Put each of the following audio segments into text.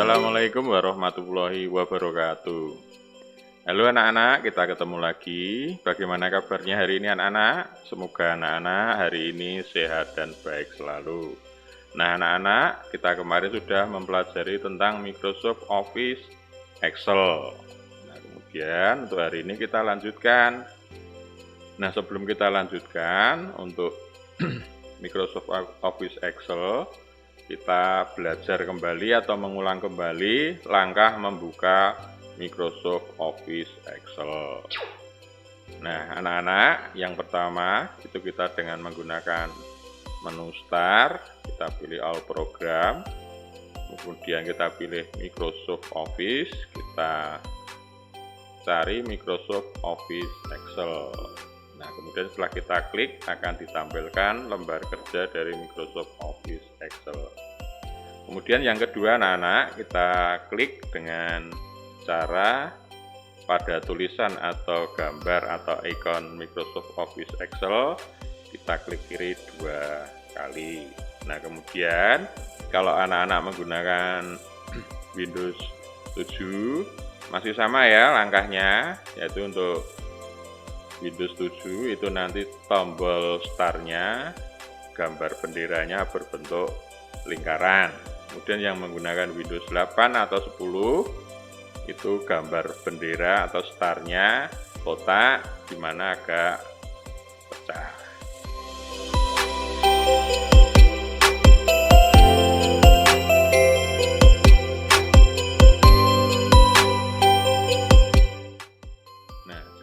Assalamualaikum warahmatullahi wabarakatuh. Halo anak-anak, kita ketemu lagi. Bagaimana kabarnya hari ini anak-anak? Semoga anak-anak hari ini sehat dan baik selalu. Nah anak-anak, kita kemarin sudah mempelajari tentang Microsoft Office Excel. Nah kemudian untuk hari ini kita lanjutkan. Nah sebelum kita lanjutkan untuk Microsoft Office Excel, kita belajar kembali atau mengulang kembali langkah membuka Microsoft Office Excel. Nah, anak-anak, yang pertama itu kita dengan menggunakan menu Start, kita pilih All Program, kemudian kita pilih Microsoft Office, kita cari Microsoft Office Excel. Nah, kemudian setelah kita klik akan ditampilkan lembar kerja dari Microsoft Office Excel. Kemudian yang kedua anak-anak, kita klik dengan cara pada tulisan atau gambar atau ikon Microsoft Office Excel, kita klik kiri 2 kali. Nah, kemudian kalau anak-anak menggunakan Windows 7 masih sama ya langkahnya, yaitu untuk Windows 7 itu nanti tombol startnya gambar benderanya berbentuk lingkaran. Kemudian yang menggunakan Windows 8 atau 10 itu gambar bendera atau startnya kotak di mana agak pecah.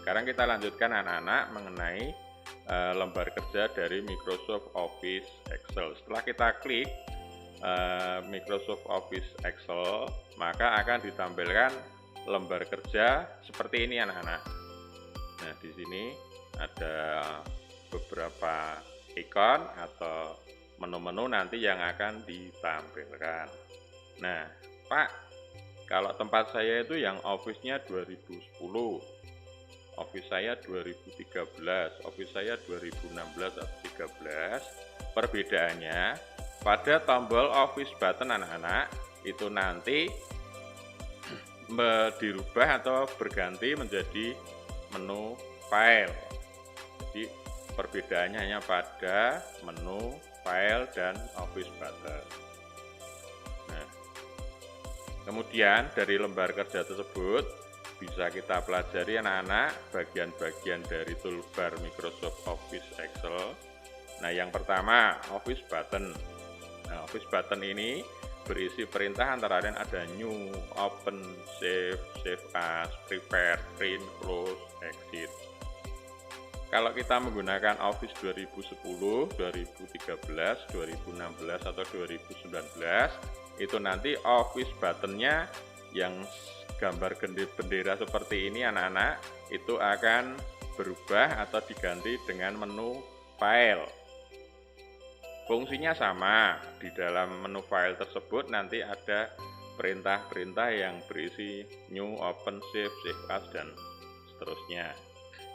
Sekarang kita lanjutkan anak-anak mengenai lembar kerja dari Microsoft Office Excel. Setelah kita klik Microsoft Office Excel, maka akan ditampilkan lembar kerja seperti ini anak-anak. Nah, di sini ada beberapa ikon atau menu-menu nanti yang akan ditampilkan. Nah, Pak, kalau tempat saya itu yang Office-nya 2010. Office saya 2013, Office saya 2016 atau 2013. Perbedaannya pada tombol Office button anak-anak itu nanti dirubah atau berganti menjadi menu file. Jadi perbedaannya hanya pada menu file dan Office button. Nah, kemudian dari lembar kerja tersebut bisa kita pelajari anak-anak bagian-bagian dari toolbar Microsoft Office Excel. Nah, yang pertama Office button. Nah, Office button ini berisi perintah antara lain ada New, Open, Save, Save As, Prepare, Print, Close, Exit. Kalau kita menggunakan Office 2010, 2013, 2016 atau 2019, itu nanti Office buttonnya yang gambar bendera seperti ini anak-anak itu akan berubah atau diganti dengan menu file. Fungsinya sama, di dalam menu file tersebut nanti ada perintah-perintah yang berisi New, Open, Save, Save As, dan seterusnya.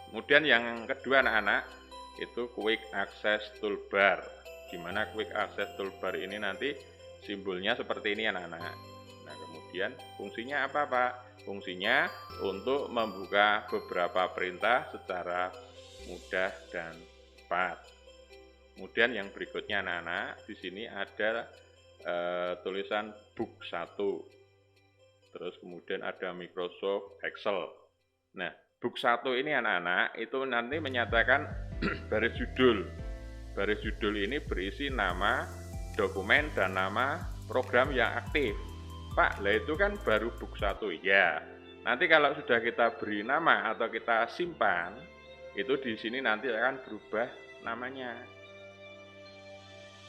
Kemudian yang kedua anak-anak itu Quick Access Toolbar. Di mana Quick Access Toolbar ini nanti simbolnya seperti ini anak-anak. Kemudian fungsinya apa Pak? Fungsinya untuk membuka beberapa perintah secara mudah dan cepat. Kemudian yang berikutnya anak-anak, di sini ada tulisan Book 1. Terus kemudian ada Microsoft Excel. Nah, Book 1 ini anak-anak itu nanti menyatakan baris judul. Baris judul ini berisi nama dokumen dan nama program yang aktif. Pak, lah itu kan baru book 1 ya. Nanti kalau sudah kita beri nama atau kita simpan, itu di sini nanti akan berubah namanya.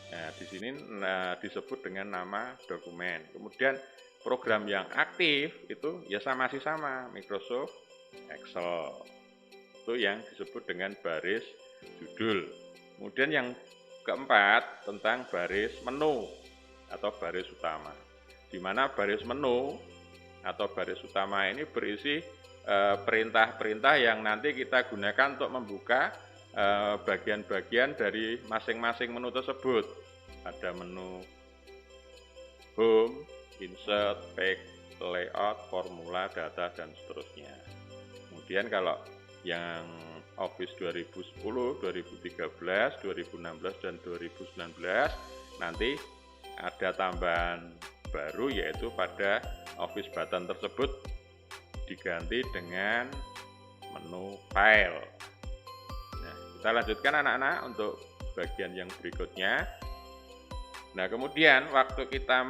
Nah, di sini disebut dengan nama dokumen. Kemudian program yang aktif itu ya masih sama Microsoft Excel. Itu yang disebut dengan baris judul. Kemudian yang keempat tentang baris menu atau baris utama. Di mana baris menu atau baris utama ini berisi perintah-perintah yang nanti kita gunakan untuk membuka bagian-bagian dari masing-masing menu tersebut. Ada menu home, insert, pack, layout, formula, data, dan seterusnya. Kemudian kalau yang Office 2010, 2013, 2016, dan 2019 nanti ada tambahan baru, yaitu pada Office button tersebut diganti dengan menu file. Nah, kita lanjutkan anak-anak untuk bagian yang berikutnya. Nah, kemudian waktu kita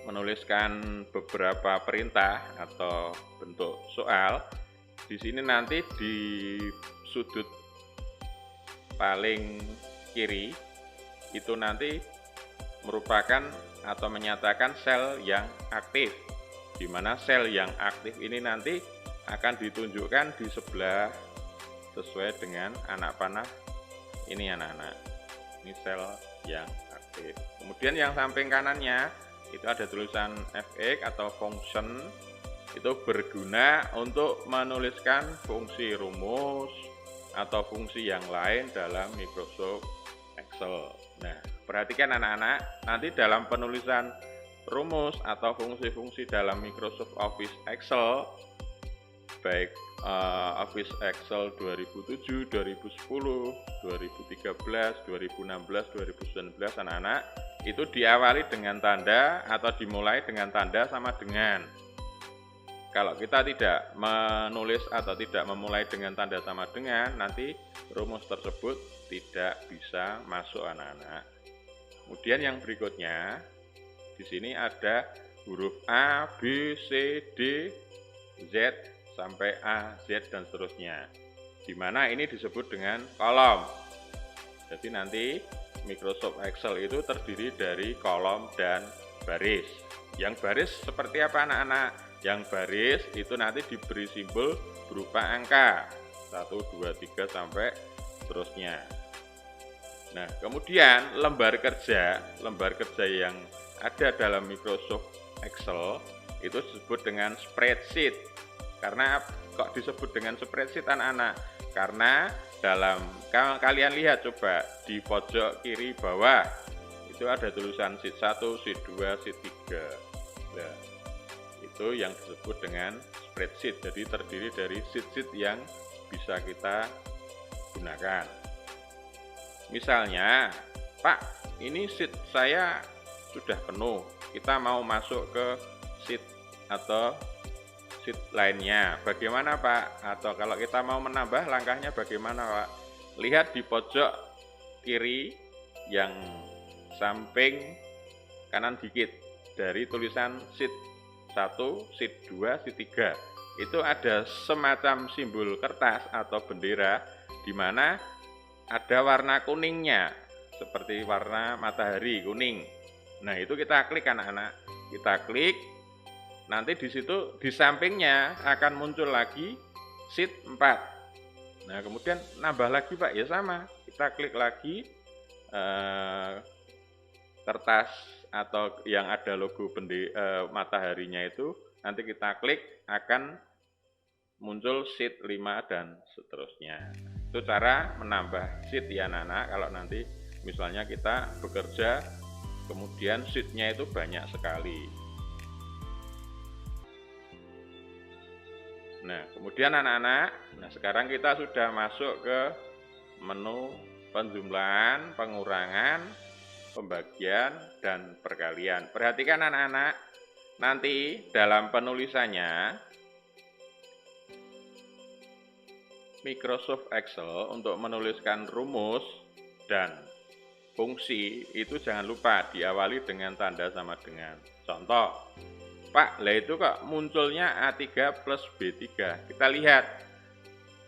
menuliskan beberapa perintah atau bentuk soal, di sini nanti di sudut paling kiri itu nanti merupakan atau menyatakan sel yang aktif, di mana sel yang aktif ini nanti akan ditunjukkan di sebelah sesuai dengan anak panah ini anak-anak. Ini sel yang aktif. Kemudian yang samping kanannya itu ada tulisan fx atau function, itu berguna untuk menuliskan fungsi rumus atau fungsi yang lain dalam Microsoft Excel. Nah, perhatikan anak-anak, nanti dalam penulisan rumus atau fungsi-fungsi dalam Microsoft Office Excel, baik Office Excel 2007, 2010, 2013, 2016, 2019 anak-anak, itu diawali dengan tanda atau dimulai dengan tanda sama dengan. Kalau kita tidak menulis atau tidak memulai dengan tanda sama dengan, nanti rumus tersebut tidak bisa masuk anak-anak. Kemudian yang berikutnya, di sini ada huruf A, B, C, D, Z, sampai A, Z, dan seterusnya. Di mana ini disebut dengan kolom. Jadi nanti Microsoft Excel itu terdiri dari kolom dan baris. Yang baris seperti apa anak-anak? Yang baris itu nanti diberi simbol berupa angka 1, 2, 3 sampai seterusnya. Nah, kemudian lembar kerja yang ada dalam Microsoft Excel itu disebut dengan spreadsheet. Karena kok disebut dengan spreadsheet anak-anak? Karena kalau kalian lihat coba di pojok kiri bawah itu ada tulisan sheet 1, sheet 2, sheet 3. Nah, itu yang disebut dengan spreadsheet. Jadi terdiri dari sheet-sheet yang bisa kita gunakan. Misalnya, Pak, ini sheet saya sudah penuh. Kita mau masuk ke sheet atau sheet lainnya. Bagaimana Pak? Atau kalau kita mau menambah, langkahnya bagaimana Pak? Lihat di pojok kiri yang samping kanan dikit dari tulisan sheet 1, sheet 2, sheet 3. Itu ada semacam simbol kertas atau bendera di mana ada warna kuningnya seperti warna matahari kuning. Nah, itu kita klik anak-anak. Kita klik. Nanti di situ di sampingnya akan muncul lagi sheet 4. Nah, kemudian nambah lagi Pak, ya sama. Kita klik lagi kertas atau yang ada logo mataharinya itu, nanti kita klik akan muncul sheet 5 dan seterusnya. Itu cara menambah sheet ya anak-anak. Kalau nanti misalnya kita bekerja kemudian sheet-nya itu banyak sekali. Nah, kemudian anak-anak, sekarang kita sudah masuk ke menu penjumlahan, pengurangan, pembagian, dan perkalian. Perhatikan anak-anak, nanti dalam penulisannya Microsoft Excel untuk menuliskan rumus dan fungsi itu jangan lupa diawali dengan tanda sama dengan. Contoh, Pak, lah itu kok munculnya A3 plus B3. Kita lihat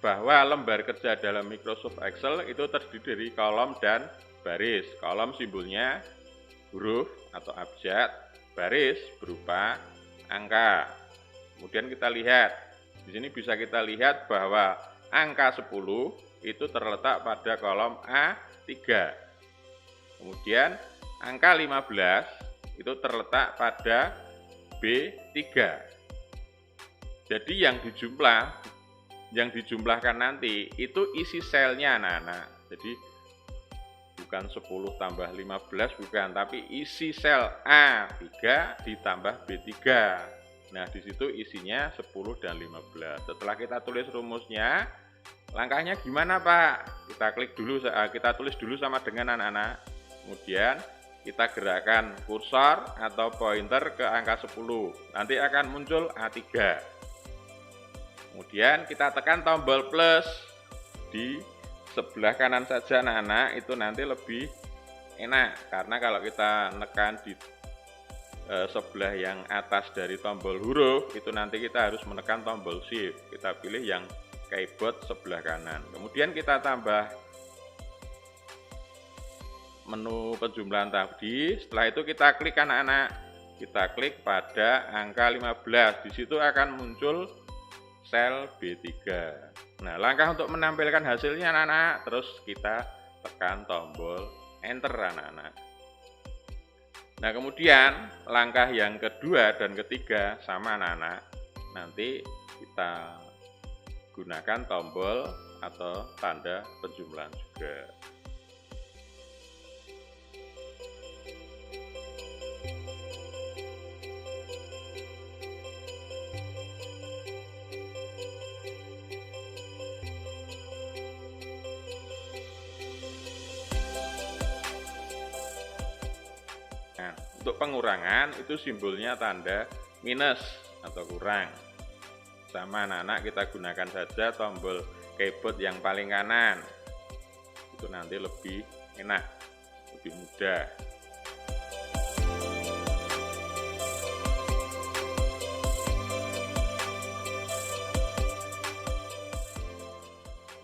bahwa lembar kerja dalam Microsoft Excel itu terdiri dari kolom dan baris. Kolom simbolnya huruf atau abjad, baris berupa angka. Kemudian kita lihat, di sini bisa kita lihat bahwa angka 10 itu terletak pada kolom A3. Kemudian angka 15 itu terletak pada B3. Jadi yang dijumlahkan nanti itu isi selnya anak-anak. Jadi bukan 10 tambah 15, bukan, tapi isi sel A3 ditambah B3. Nah, di situ isinya 10 dan 15. Setelah kita tulis rumusnya, langkahnya gimana, Pak? Kita tulis dulu sama dengan anak-anak. Kemudian kita gerakkan kursor atau pointer ke angka 10. Nanti akan muncul A3. Kemudian kita tekan tombol plus di sebelah kanan saja anak-anak, itu nanti lebih enak. Karena kalau kita menekan di sebelah yang atas dari tombol huruf, itu nanti kita harus menekan tombol shift. Kita pilih yang keyboard sebelah kanan. Kemudian kita tambah menu penjumlahan tadi. Setelah itu kita klik anak-anak. Kita klik pada angka 15. Di situ akan muncul sel B3. Nah, langkah untuk menampilkan hasilnya anak-anak, terus kita tekan tombol enter anak-anak. Nah, kemudian langkah yang kedua dan ketiga sama anak-anak. Nanti kita gunakan tombol atau tanda penjumlahan juga. Nah, untuk pengurangan itu simbolnya tanda minus atau kurang. Sama anak-anak kita gunakan saja tombol keyboard yang paling kanan. Itu nanti lebih enak, lebih mudah.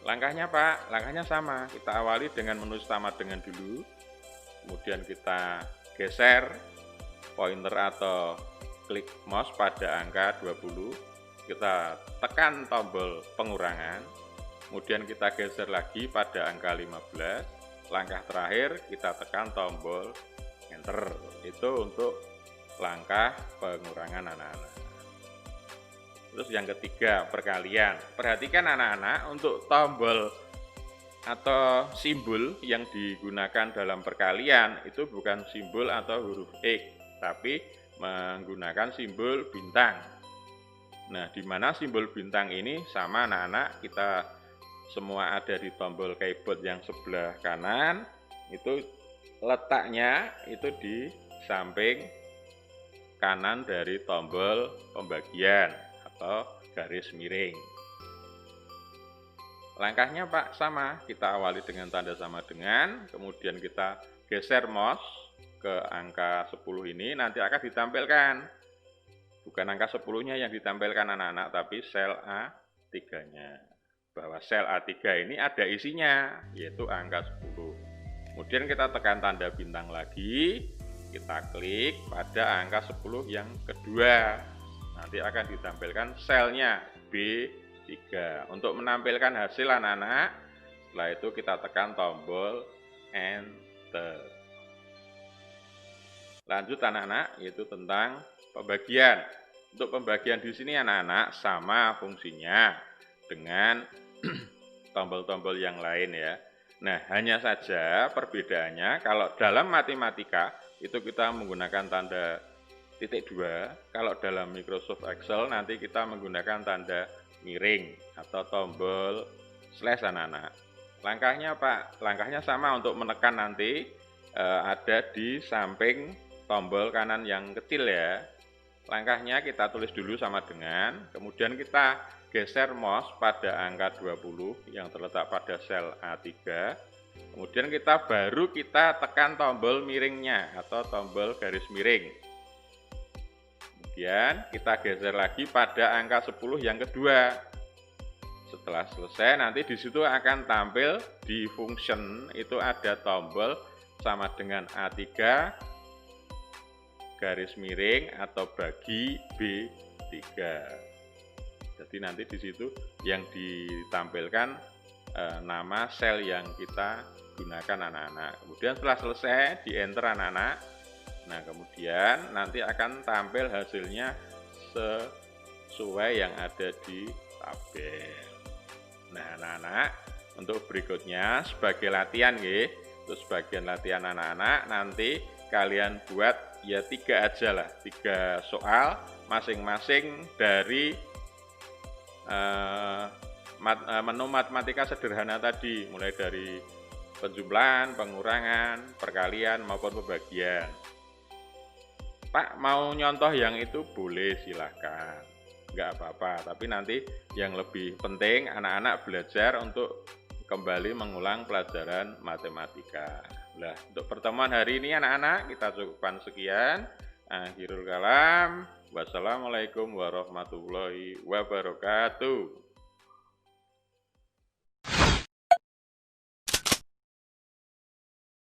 Langkahnya, Pak, langkahnya sama. Kita awali dengan menu sama dengan dulu. Kemudian kita geser pointer atau klik mouse pada angka 20. Kita tekan tombol pengurangan. Kemudian kita geser lagi pada angka 15. Langkah terakhir kita tekan tombol enter. Itu untuk langkah pengurangan anak-anak. Terus yang ketiga, perkalian. Perhatikan anak-anak, untuk tombol atau simbol yang digunakan dalam perkalian itu bukan simbol atau huruf X, tapi menggunakan simbol bintang. Nah, di mana simbol bintang ini sama anak-anak, kita semua ada di tombol keyboard yang sebelah kanan, itu letaknya itu di samping kanan dari tombol pembagian atau garis miring. Langkahnya, Pak, sama. Kita awali dengan tanda sama dengan, kemudian kita geser mouse ke angka 10 ini, nanti akan ditampilkan. Bukan angka 10-nya yang ditampilkan anak-anak, tapi sel A3-nya. Bahwa sel A3 ini ada isinya, yaitu angka 10. Kemudian kita tekan tanda bintang lagi, kita klik pada angka 10 yang kedua. Nanti akan ditampilkan selnya B3. Untuk menampilkan hasil anak-anak, setelah itu kita tekan tombol enter. Lanjut anak-anak, yaitu tentang pembagian. Untuk pembagian di sini anak-anak sama fungsinya dengan tombol-tombol yang lain ya. Nah, hanya saja perbedaannya kalau dalam matematika itu kita menggunakan tanda titik 2, kalau dalam Microsoft Excel nanti kita menggunakan tanda miring atau tombol slash anak-anak. Langkahnya, Pak, langkahnya sama. Untuk menekan nanti ada di samping tombol kanan yang kecil ya. Langkahnya kita tulis dulu sama dengan, kemudian kita geser mouse pada angka 20 yang terletak pada sel A3. Kemudian kita tekan tombol miringnya atau tombol garis miring. Kemudian kita geser lagi pada angka 10 yang kedua. Setelah selesai, nanti di situ akan tampil di function itu ada tombol sama dengan A3 garis miring atau bagi B3. Jadi nanti di situ yang ditampilkan nama sel yang kita gunakan anak-anak. Kemudian setelah selesai di enter anak-anak. Nah, kemudian nanti akan tampil hasilnya sesuai yang ada di tabel. Nah, anak-anak, untuk berikutnya sebagai latihan Terus bagian latihan anak-anak nanti kalian buat ya 3 aja lah, 3 soal masing-masing dari menu matematika sederhana tadi, mulai dari penjumlahan, pengurangan, perkalian maupun pembagian. Pak mau nyontoh yang itu boleh, silahkan, nggak apa-apa. Tapi nanti yang lebih penting anak-anak belajar untuk kembali mengulang pelajaran matematika. Nah, untuk pertemuan hari ini anak-anak kita cukupkan sekian. Akhirul kalam. Wassalamualaikum warahmatullahi wabarakatuh.